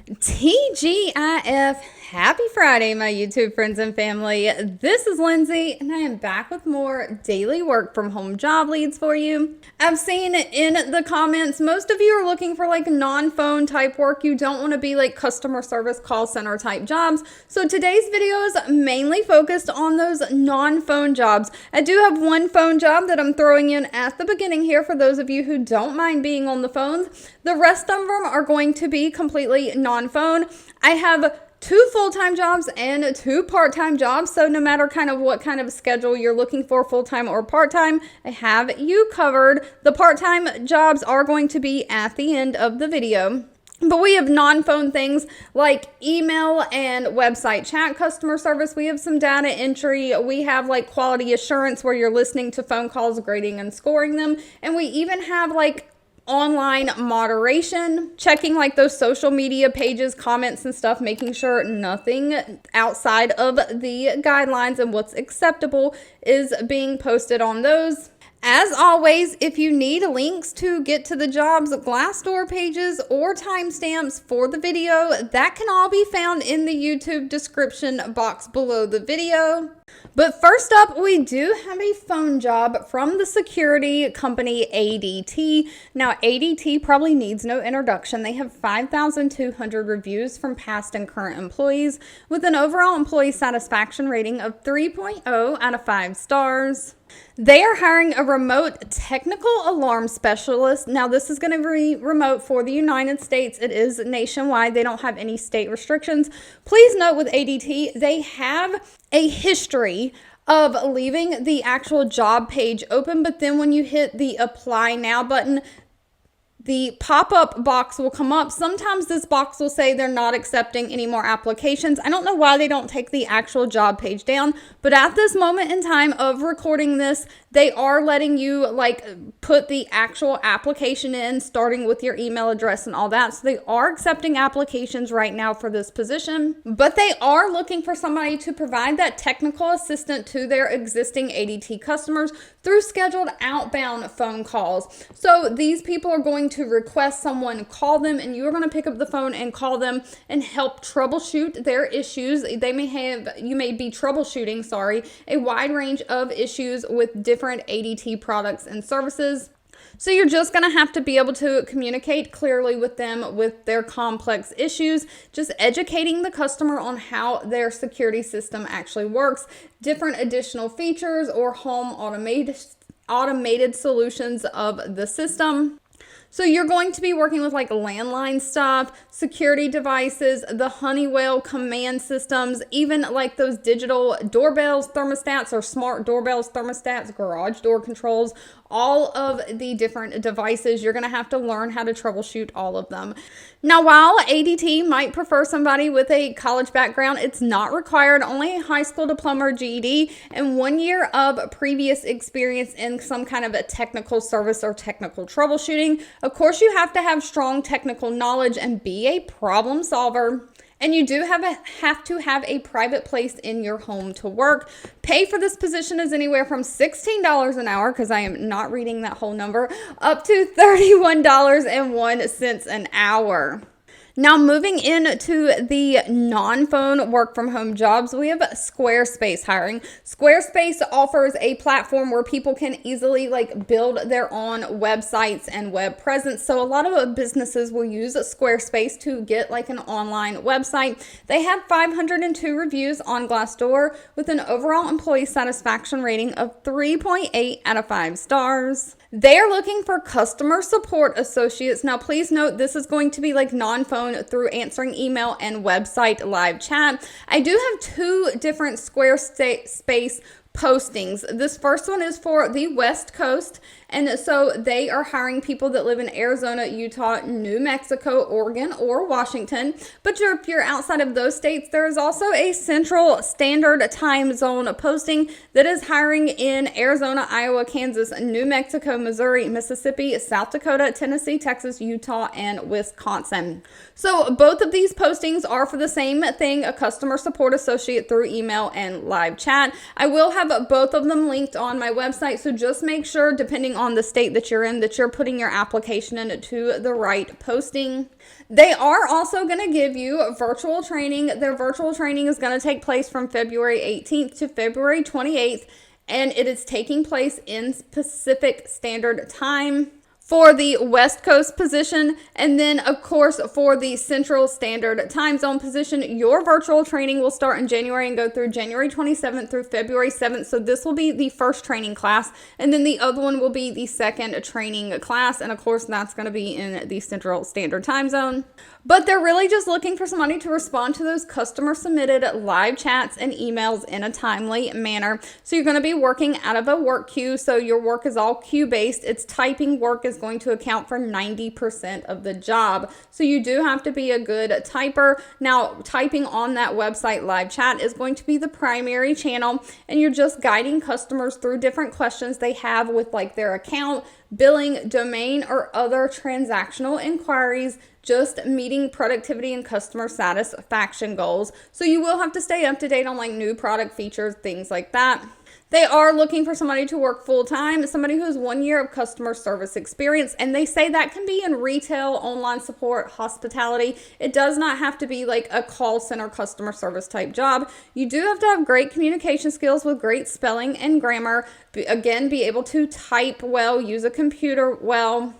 TGIF, happy Friday, my YouTube friends and family. This is Lindsay, and I am back with more daily work from home job leads for you. I've seen in the comments, most of you are looking for like non-phone type work. You don't want to be like customer service call center type jobs. So today's video is mainly focused on those non-phone jobs. I do have one phone job that I'm throwing in at the beginning here for those of you who don't mind being on the phones. The rest of them are going to be completely non-phone. I have 2 full-time jobs and 2 part-time jobs, so no matter kind of what kind of schedule you're looking for, full-time or part-time, I have you covered. The part-time jobs are going to be at the end of the video. But we have non-phone things like email and website chat customer service. We have some data entry. We have like quality assurance where you're listening to phone calls, grading and scoring them. And we even have like online moderation, checking like those social media pages, comments and stuff, making sure nothing outside of the guidelines and what's acceptable is being posted on those. As always, if you need links to get to the jobs, Glassdoor pages, or timestamps for the video, that can all be found in the YouTube description box below the video. But first up, we do have a phone job from the security company ADT. Now, ADT probably needs no introduction. They have 5,200 reviews from past and current employees with an overall employee satisfaction rating of 3.0 out of 5 stars. They are hiring a remote technical alarm specialist. Now, this is going to be remote for the United States. It is nationwide. They don't have any state restrictions. Please note with ADT, they have a history of leaving the actual job page open, but then when you hit the Apply Now button, the pop-up box will come up. Sometimes this box will say they're not accepting any more applications. I don't know why they don't take the actual job page down, but at this moment in time of recording this, they are letting you like put the actual application in, starting with your email address and all that. So they are accepting applications right now for this position, but they are looking for somebody to provide that technical assistant to their existing ADT customers through scheduled outbound phone calls. So these people are going to request someone call them, and you're going to pick up the phone and call them and help troubleshoot their issues. You may be troubleshooting, a wide range of issues with different ADT products and services. So you're just going to have to be able to communicate clearly with them with their complex issues, just educating the customer on how their security system actually works, different additional features or home automated solutions of the system. So you're going to be working with like landline stuff, security devices, the Honeywell command systems, even like those digital doorbells, thermostats, or smart doorbells, thermostats, garage door controls, all of the different devices. You're going to have to learn how to troubleshoot all of them. Now, while ADT might prefer somebody with a college background, it's not required. Only a high school diploma or GED and 1 year of previous experience in some kind of a technical service or technical troubleshooting. Of course, you have to have strong technical knowledge and be a problem solver. And you do have to have a private place in your home to work. Pay for this position is anywhere from $16 an hour, because I am not reading that whole number, up to $31.01 an hour. Now, moving into the non-phone work from home jobs, we have Squarespace hiring. Squarespace offers a platform where people can easily like build their own websites and web presence. So a lot of businesses will use Squarespace to get like an online website. They have 502 reviews on Glassdoor with an overall employee satisfaction rating of 3.8 out of 5 stars. They are looking for customer support associates. Now, please note this is going to be like non-phone through answering email and website live chat. I do have 2 different Squarespace postings. This first one is for the West Coast, and so they are hiring people that live in Arizona, Utah, New Mexico, Oregon, or Washington. But if you're outside of those states, there is also a Central Standard Time Zone posting that is hiring in Arizona, Iowa, Kansas, New Mexico, Missouri, Mississippi, South Dakota, Tennessee, Texas, Utah, and Wisconsin. So both of these postings are for the same thing, a customer support associate through email and live chat. I will have both of them linked on my website, so just make sure, depending on the state that you're in, that you're putting your application into the right posting. They are also going to give you virtual training. Their virtual training is going to take place from February 18th to February 28th, and it is taking place in Pacific Standard Time for the West Coast position. And then, of course, for the Central Standard Time Zone position, your virtual training will start in January and go through January 27th through February 7th. So this will be the first training class. And then the other one will be the second training class. And of course, that's going to be in the Central Standard Time Zone. But they're really just looking for somebody to respond to those customer submitted live chats and emails in a timely manner. So you're going to be working out of a work queue. So your work is all queue based. It's typing work is going to account for 90% of the job. So you do have to be a good typer. Now, typing on that website live chat is going to be the primary channel, and you're just guiding customers through different questions they have with like their account, billing, domain, or other transactional inquiries, just meeting productivity and customer satisfaction goals. So you will have to stay up to date on like new product features, things like that. They are looking for somebody to work full-time, somebody who has 1 year of customer service experience, and they say that can be in retail, online support, hospitality. It does not have to be like a call center customer service type job. You do have to have great communication skills with great spelling and grammar. Again, be able to type well, use a computer well.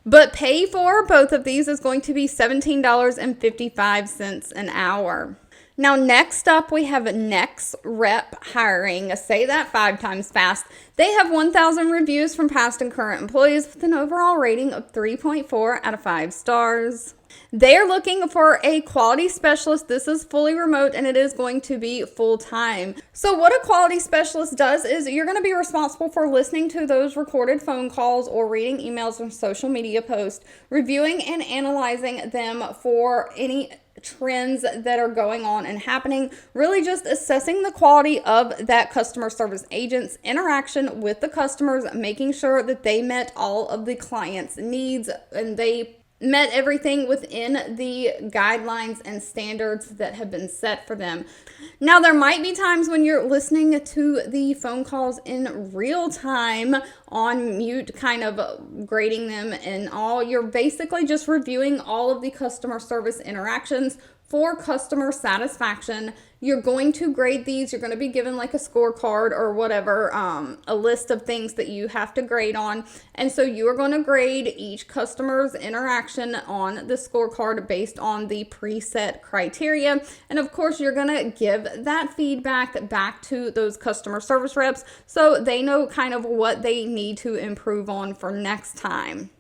But pay for both of these is going to be $17.55 an hour. Now, next up, we have NextRep hiring. Say that 5 times fast. They have 1,000 reviews from past and current employees with an overall rating of 3.4 out of 5 stars. They're looking for a quality specialist. This is fully remote, and it is going to be full-time. So what a quality specialist does is you're going to be responsible for listening to those recorded phone calls or reading emails or social media posts, reviewing and analyzing them for any trends that are going on and happening, really just assessing the quality of that customer service agent's interaction with the customers, making sure that they met all of the client's needs and they met everything within the guidelines and standards that have been set for them. Now, there might be times when you're listening to the phone calls in real time on mute, kind of grading them and all. You're basically just reviewing all of the customer service interactions for customer satisfaction. You're going to grade these. You're going to be given like a scorecard or whatever, a list of things that you have to grade on. And so you are going to grade each customer's interaction on the scorecard based on the preset criteria. And of course, you're going to give that feedback back to those customer service reps so they know kind of what they need to improve on for next time.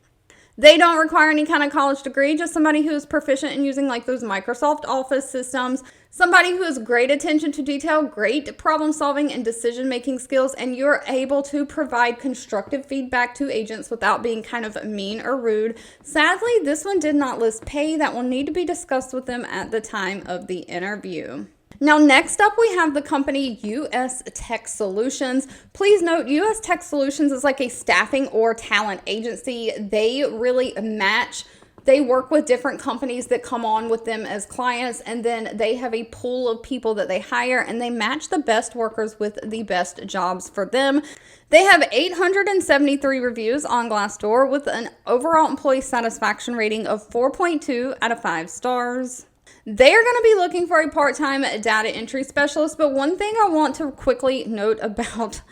They don't require any kind of college degree, just somebody who's proficient in using like those Microsoft Office systems, somebody who has great attention to detail, great problem solving and decision making skills, and you're able to provide constructive feedback to agents without being kind of mean or rude. Sadly, this one did not list pay. That will need to be discussed with them at the time of the interview. Now, next up, we have the company US Tech Solutions. Please note, US Tech Solutions is like a staffing or talent agency. They really match. They work with different companies that come on with them as clients, and then they have a pool of people that they hire, and they match the best workers with the best jobs for them. They have 873 reviews on Glassdoor with an overall employee satisfaction rating of 4.2 out of 5 stars. They're going to be looking for a part-time data entry specialist, but one thing I want to quickly note about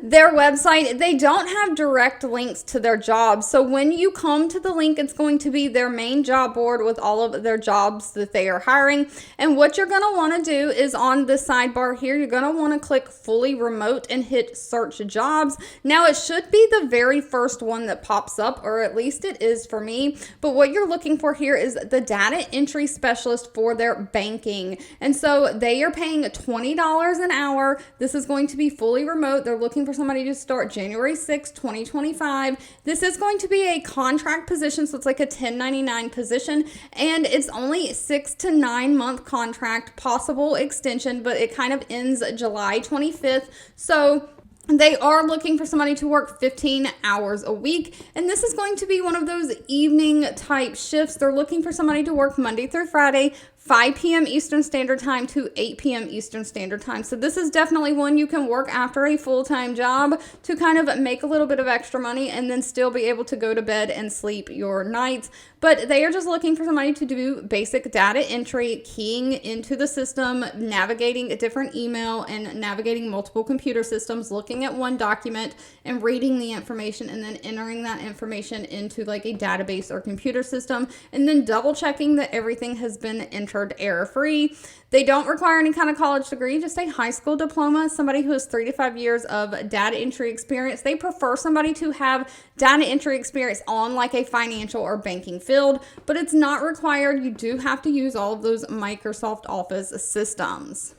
their website, they don't have direct links to their jobs. So when you come to the link, it's going to be their main job board with all of their jobs that they are hiring. And what you're going to want to do is on the sidebar here, you're going to want to click fully remote and hit search jobs. Now, it should be the very first one that pops up, or at least it is for me. But what you're looking for here is the data entry specialist for their banking. And so they are paying $20 an hour. This is going to be fully remote. They're looking for somebody to start January 6, 2025. This is going to be a contract position, so it's like a 1099 position, and it's only 6 to 9 month contract, possible extension, but it kind of ends July 25th. So they are looking for somebody to work 15 hours a week, and this is going to be one of those evening type shifts. They're looking for somebody to work Monday through Friday, 5 p.m. Eastern Standard Time to 8 p.m. Eastern Standard Time. So this is definitely one you can work after a full-time job to kind of make a little bit of extra money and then still be able to go to bed and sleep your nights. But they are just looking for somebody to do basic data entry, keying into the system, navigating a different email and navigating multiple computer systems, looking at one document and reading the information and then entering that information into like a database or computer system and then double checking that everything has been entered error-free. They don't require any kind of college degree, just a high school diploma, somebody who has 3 to 5 years of data entry experience. They prefer somebody to have data entry experience on like a financial or banking field, but it's not required. You do have to use all of those Microsoft Office systems.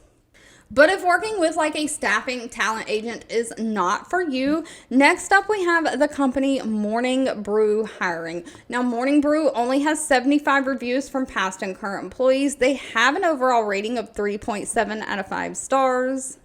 But if working with like a staffing talent agent is not for you, next up we have the company Morning Brew Hiring. Now, Morning Brew only has 75 reviews from past and current employees. They have an overall rating of 3.7 out of 5 stars.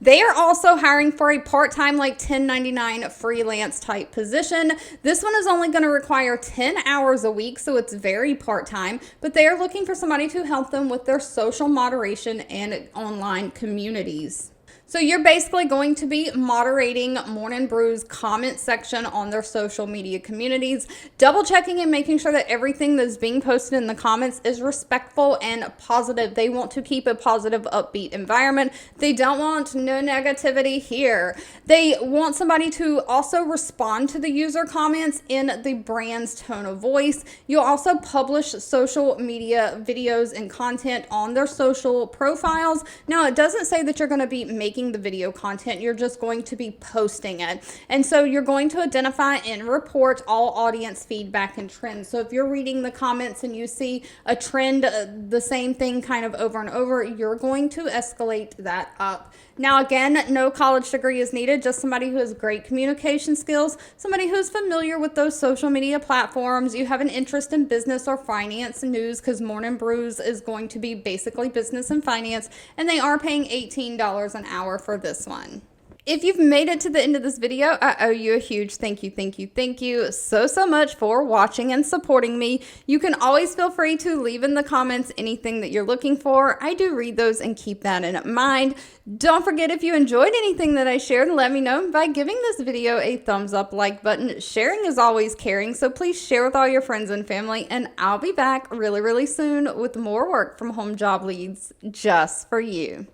They are also hiring for a part-time, like 1099 freelance type position. This one is only going to require 10 hours a week, so it's very part-time, but they are looking for somebody to help them with their social moderation and online communities. So you're basically going to be moderating Morning Brew's comment section on their social media communities, double checking and making sure that everything that's being posted in the comments is respectful and positive. They want to keep a positive, upbeat environment. They don't want no negativity here. They want somebody to also respond to the user comments in the brand's tone of voice. You'll also publish social media videos and content on their social profiles. Now, it doesn't say that you're going to be making the video content, you're just going to be posting it. And so you're going to identify and report all audience feedback and trends. So if you're reading the comments and you see a trend, the same thing kind of over and over, you're going to escalate that up. Now, again, no college degree is needed, just somebody who has great communication skills, somebody who's familiar with those social media platforms. You have an interest in business or finance news, because Morning Brews is going to be basically business and finance, and they are paying $18 an hour for this one. If you've made it to the end of this video, I owe you a huge thank you so much for watching and supporting me. You can always feel free to leave in the comments anything that you're looking for. I do read those and keep that in mind. Don't forget, if you enjoyed anything that I shared, let me know by giving this video a thumbs up, like button. Sharing is always caring, so please share with all your friends and family, and I'll be back really soon with more work from home job leads just for you.